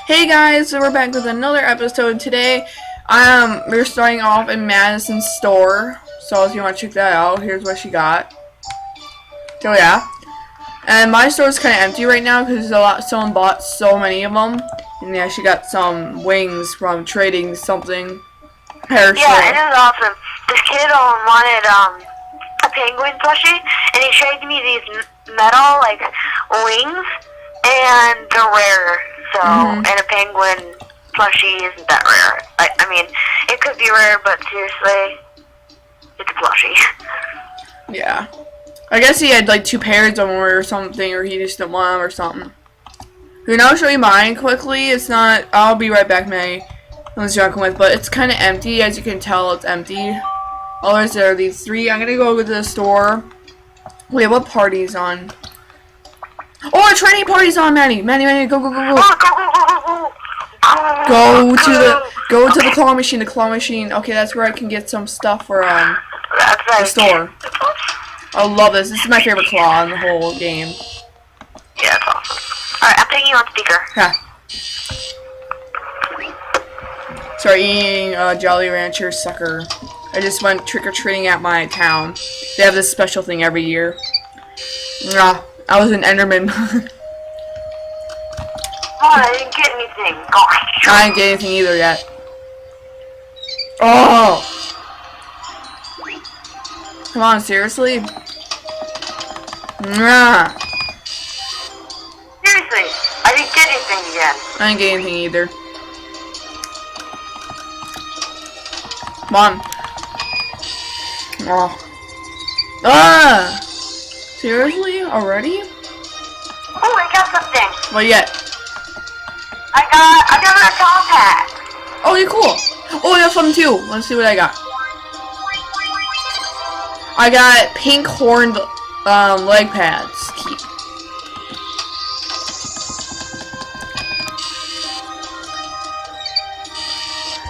Hey guys, so we're back with another episode today. We're starting off in Madison's store. So if you want to check that out, here's what she got. So yeah. And my store is kind of empty right now because someone bought so many of them. And yeah, she got some wings from trading something. Yeah, it is awesome. This kid wanted a penguin plushie, and he traded me these metal wings, and they're rare. So, and a penguin plushie isn't that rare. I mean, it could be rare, but seriously, it's a plushie. Yeah. I guess he had like 2 pairs of them or something, or he just didn't want them or something. Here, now I'll show you mine quickly. It's not, I'll be right back, May. Let's jump with, but it's kind of empty. As you can tell, it's empty. Others, there are these 3. I'm gonna go over to the store. Wait, what party's on? Oh, a training party's on, Manny. Manny, go. Go to the claw machine. The claw machine. Okay, that's where I can get some stuff for the store. I love this. This is my favorite claw in the whole game. Yeah, it's awesome. Alright, I'm putting you on speaker. Yeah. Start eating Jolly Rancher sucker. I just went trick-or-treating at my town. They have this special thing every year. I was an Enderman. Oh, I didn't get anything. Gosh. I didn't get anything either yet. Oh! Come on, seriously? Nah. Seriously, I didn't get anything again. I didn't get anything either. Come on. Oh. Ah! Seriously? Already? Oh, I got something. What yet? I got a top hat. Oh, you're cool. Oh, I got something too. Let's see what I got. I got pink horned leg pads. Keep.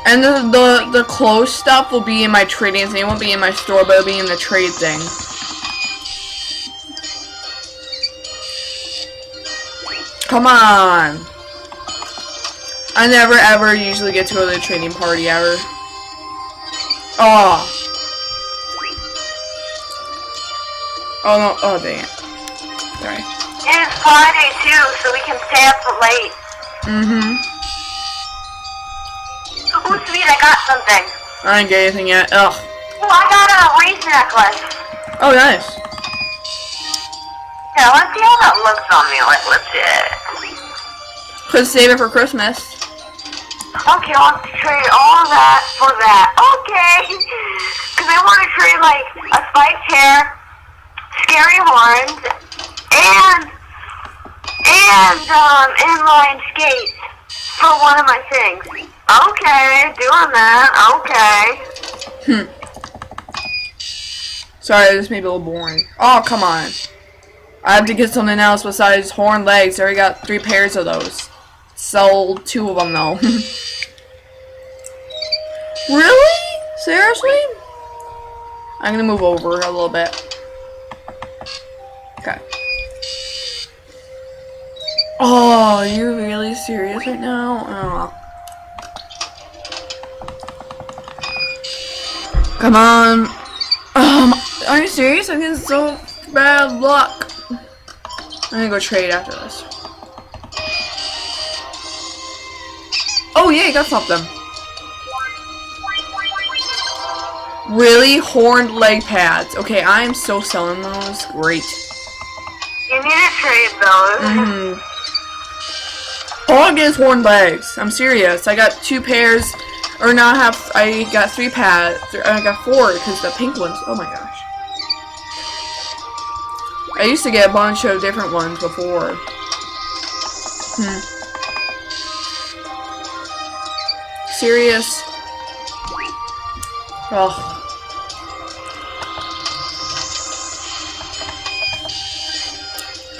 And the clothes stuff will be in my trading thing. It won't be in my store, but it'll be in the trade thing. Come on. I never ever usually get to go to the trading party ever. Oh. Oh no. Oh dang it. Sorry. It is Friday too, so we can stay up late. Oh sweet, I got something. I didn't get anything yet. Ugh. Oh, I got a wreath necklace. Oh nice. Yeah, let's see how that looks on me. Let's see it. Could save it for Christmas. Okay, I'll trade all of that for that. Okay. Because I want to trade, a spiked hair, scary horns, and inline skates for one of my things. Okay, doing that. Okay. Sorry, this may be a little boring. Oh, come on. I have to get something else besides horn legs. I already got 3 pairs of those. Sold 2 of them though. Really? Seriously? I'm gonna move over a little bit. Okay. Oh, you're really serious right now? Oh. Come on. Are you serious? I'm getting so bad luck. I'm gonna go trade after this. Oh yeah, I got something. Really? Horned leg pads. Okay, I am so selling those. Great. You need to trade those. All I get is horned legs. I'm serious. I got 2 pairs, or now I got 3 pads. I got 4 because the pink ones. Oh my gosh. I used to get a bunch of different ones before. Serious? Oh.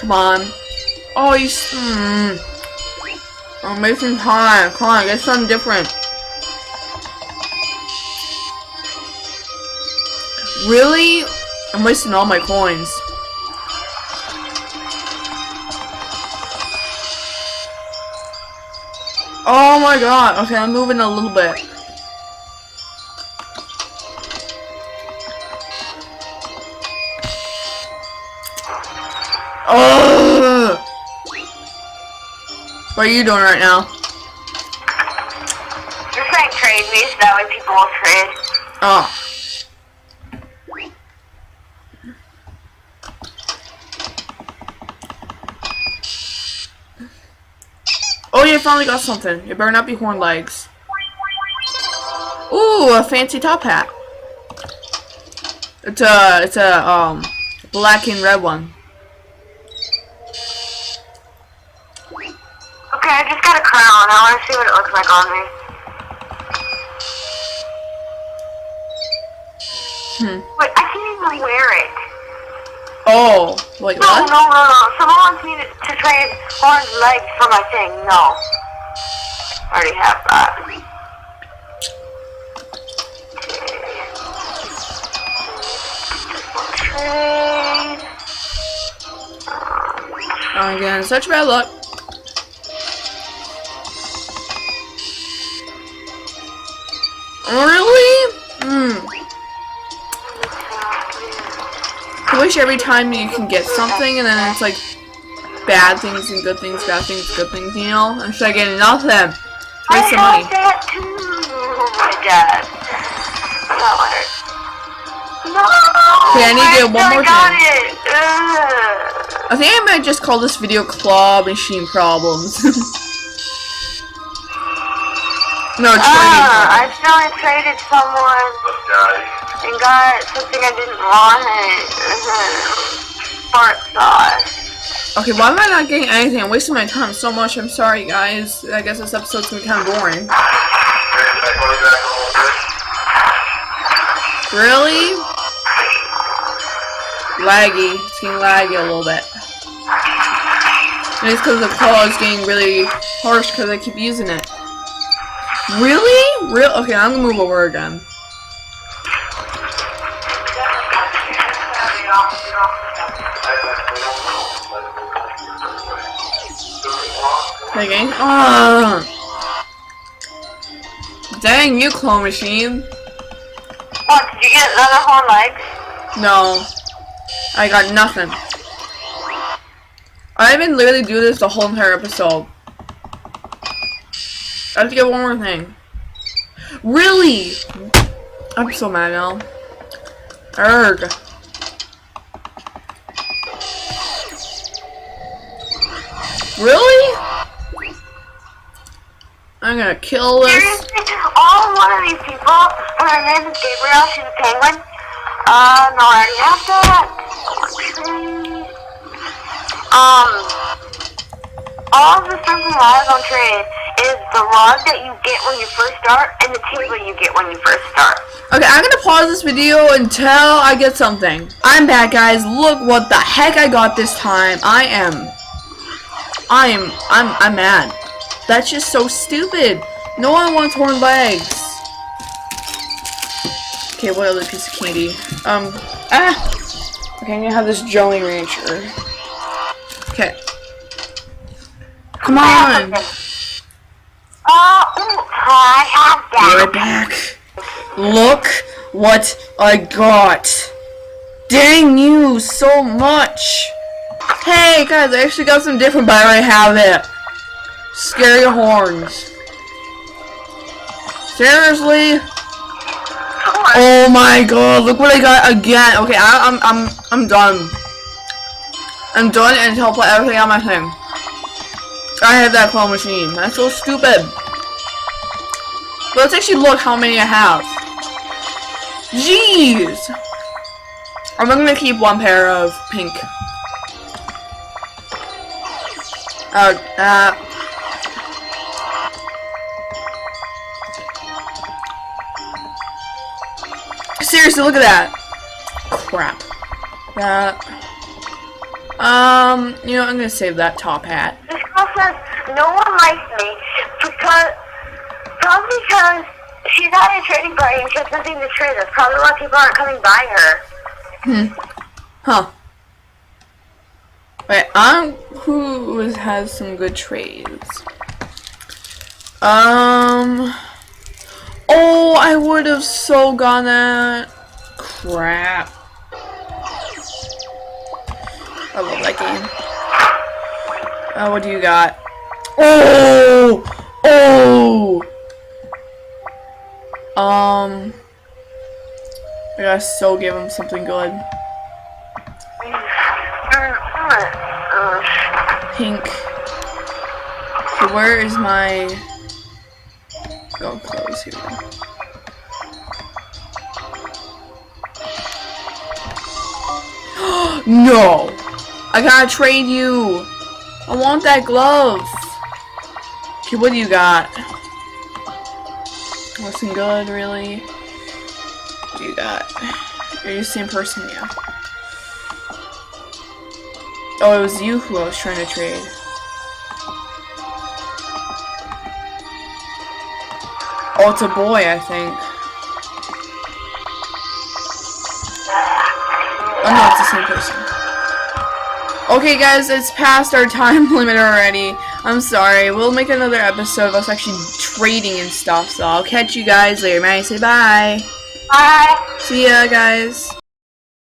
Come on. Oh, you. I'm wasting time. Come on, get something different. Really? I'm wasting all my coins. Oh my god. Okay, I'm moving a little bit. Oh! What are you doing right now? Just like trade me so that way people will trade. Oh. Oh, you finally got something. It better not be horn legs. Ooh, a fancy top hat. It's a black and red one. Okay, I just got a crown. I want to see what it looks like on me. Wait, I can't even wear it. Oh, wait, No. what? Someone wants me to trade horned legs for my thing. No. I already have that. Trade. Again, such bad luck. Really? I wish every time you can get something and then it's like bad things and good things, bad things, good things, you know? Instead of getting nothing. Waste some money. I have that too, my dad. No! Okay, I need to get one more got thing. it! I think I might just call this video Claw Machine Problems. No, it's I accidentally traded someone and got something I didn't want. Fart sauce. Okay, why am I not getting anything? I'm wasting my time so much. I'm sorry, guys. I guess this episode's gonna be kind of boring. Really? Laggy. It's getting laggy a little bit. And it's because the claw is getting really harsh because I keep using it. Really? Real? Okay, I'm gonna move over again. Okay. Dang you, claw machine. What, did you get another horn legs? No. I got nothing. I even literally do this the whole entire episode. I have to get one more thing. Really? I'm so mad now. Erg. Really? I'm gonna kill this. Seriously? All one of these people, her name is Gabriel, she's a penguin. No, I already have that. All the stuff in live on trade is the log that you get when you first start and the table you get when you first start. Okay, I'm gonna pause this video until I get something. I'm back, guys. Look what the heck I got this time. I'm mad. That's just so stupid. No one wants horn legs. Okay, what other piece of candy? Okay, I'm gonna have this Jolly Rancher. Okay. Come on. I have Be that. right back. Look what I got. Dang you so much. Hey guys, I actually got something different, but I already have it. Scary horns. Seriously? Oh my god, look what I got again. Okay, I'm done. I'm done and I'll put everything on my thing. I have that claw machine. That's so stupid. But let's actually look how many I have. Jeez! I'm gonna keep one pair of pink. Seriously, look at that. Crap. You know, I'm gonna save that top hat. This girl says no one likes me probably because she's at a trading party and she has nothing to trade. That's probably why people aren't coming by her. Huh. Wait, who has some good trades? Oh, I would have so gone that. Crap. I love that game. What do you got? Oh! Oh! I gotta so give him something good. Pink. Okay, where is my... Oh, clothes. Here we go. No! I gotta trade you! I want that glove! Okay, what do you got? Looking good, really? What do you got? Are you the same person? Yeah. Oh, it was you who I was trying to trade. Oh, it's a boy, I think. Oh no, it's the same person. Okay guys, it's past our time limit already. I'm sorry. We'll make another episode of us actually trading and stuff, so I'll catch you guys later. May I say bye? Bye. See ya, guys.